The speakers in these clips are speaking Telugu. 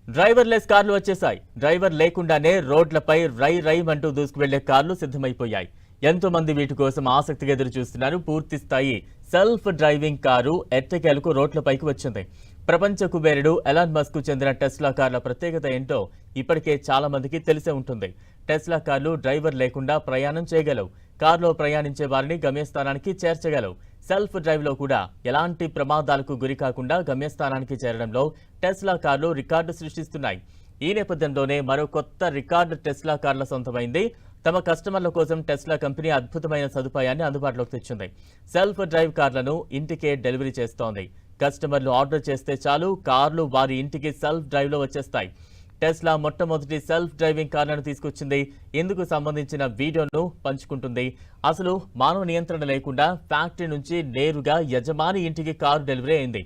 డ్రైవర్లెస్ కార్లు వచ్చేసాయి. డ్రైవర్ లేకుండానే రోడ్లపై రై రైమంటూ దూసుకువెళ్లే కార్లు సిద్ధమైపోయాయి. ఎంతో మంది వీటి కోసం ఆసక్తిగా ఎదురు చూస్తున్నారు. పూర్తి స్థాయి సెల్ఫ్ డ్రైవింగ్ కారు ఎట్టకేలకు రోడ్లపైకి వచ్చింది. ప్రపంచ కుబేరుడు ఎలాన్ మస్క్ కు చెందిన టెస్లా కార్ల ప్రత్యేకత ఏంటో ఇప్పటికే చాలా మందికి తెలిసే ఉంటుంది. టెస్లా కార్లు డ్రైవర్ లేకుండా ప్రయాణం చేయగలవు. కారులో ప్రయాణించే వారిని గమ్యస్థానానికి చేర్చగలవు. సెల్ఫ్ డ్రైవ్ లో కూడా ఎలాంటి ప్రమాదాలకు గురి కాకుండా గమ్యస్థానానికి చేరడంలో టెస్లా కార్లు రికార్డు సృష్టిస్తున్నాయి. ఈ నేపథ్యంలోనే మరో కొత్త రికార్డు టెస్లా కార్ల సొంతమైంది. తమ కస్టమర్ల కోసం టెస్లా కంపెనీ అద్భుతమైన సదుపాయాన్ని అందుబాటులోకి తెచ్చింది. సెల్ఫ్ డ్రైవ్ కార్లను ఇంటికే డెలివరీ చేస్తోంది. కస్టమర్లు ఆర్డర్ చేస్తే చాలు, కార్లు వారి ఇంటికి సెల్ఫ్ డ్రైవ్ లో వచ్చేస్తాయి. టెస్లా మొట్టమొదటి సెల్ఫ్ డ్రైవింగ్ కార్లను తీసుకొచ్చింది. ఇందుకు సంబంధించిన వీడియోను పంచుకుంటుంది. అసలు మానవ నియంత్రణ లేకుండా ఫ్యాక్టరీ నుంచి నేరుగా యజమాని ఇంటికి కారు డెలివరీ అయింది.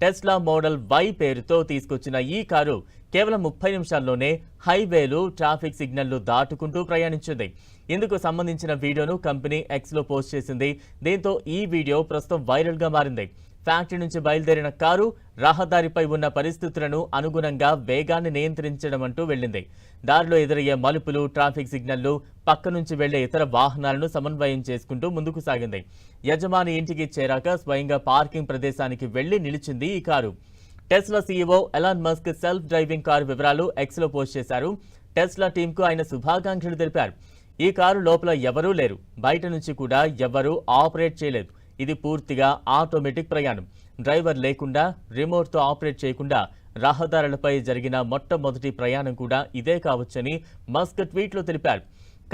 టెస్లా మోడల్ వై పేరుతో తీసుకొచ్చిన ఈ కారు కేవలం 30 నిమిషాల్లోనే హైవేలు, ట్రాఫిక్ సిగ్నల్లు దాటుకుంటూ ప్రయాణించింది. ఇందుకు సంబంధించిన వీడియోను కంపెనీ ఎక్స్ లో పోస్ట్ చేసింది. దీంతో ఈ వీడియో ప్రస్తుతం వైరల్ గా మారింది. ఫ్యాక్టరీ నుంచి బయలుదేరిన కారు రహదారిపై ఉన్న పరిస్థితులను అనుగుణంగా వేగాన్ని నియంత్రించడం అంటూ వెళ్లింది. దారిలో ఎదురయ్యే మలుపులు, ట్రాఫిక్ సిగ్నల్లు, పక్క నుంచి వెళ్లే ఇతర వాహనాలను సమన్వయం చేసుకుంటూ ముందుకు సాగింది. యజమాని ఇంటికి చేరాక స్వయంగా పార్కింగ్ ప్రదేశానికి వెళ్లి నిలిచింది ఈ car. Tesla CEO Elon Musk self driving car వివరాలు ఎక్స్ లో పోస్ట్ చేశారు. టెస్లా టీంకు ఆయన శుభాకాంక్షలు తెలిపారు. ఈ కారు లోపల ఎవరూ లేరు, బయట నుంచి కూడా ఎవరూ ఆపరేట్ చేయలేదు. ఇది పూర్తిగా ఆటోమేటిక్ ప్రయాణం. డ్రైవర్ లేకుండా, రిమోట్తో ఆపరేట్ చేయకుండా రహదారులపై జరిగిన మొట్టమొదటి ప్రయాణం కూడా ఇదే కావచ్చని మస్క్ ట్వీట్లో తెలిపారు.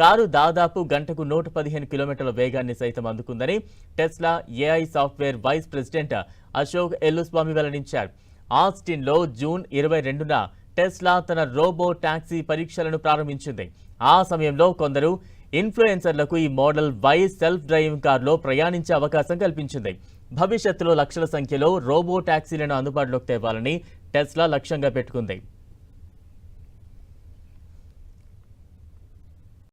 కారు దాదాపు గంటకు 115 కిలోమీటర్ల వేగాన్ని సైతం అందుకుందని Tesla AI software vice president Ashok Elluswamy వెల్లడించారు. ఆస్టిన్లో జూన్ 22న టెస్లా తన రోబో టాక్సీ పరీక్షలను ప్రారంభించింది. ఆ సమయంలో కొందరు ఇన్ఫ్లుయెన్సర్లకు ఈ మోడల్ వై సెల్ఫ్ డ్రైవింగ్ కార్లో ప్రయాణించే అవకాశం కల్పించింది. భవిష్యత్తులో లక్షల సంఖ్యలో రోబో టాక్సీలను అందుబాటులోకి తేవాలని టెస్లా లక్ష్యంగా పెట్టుకుంది.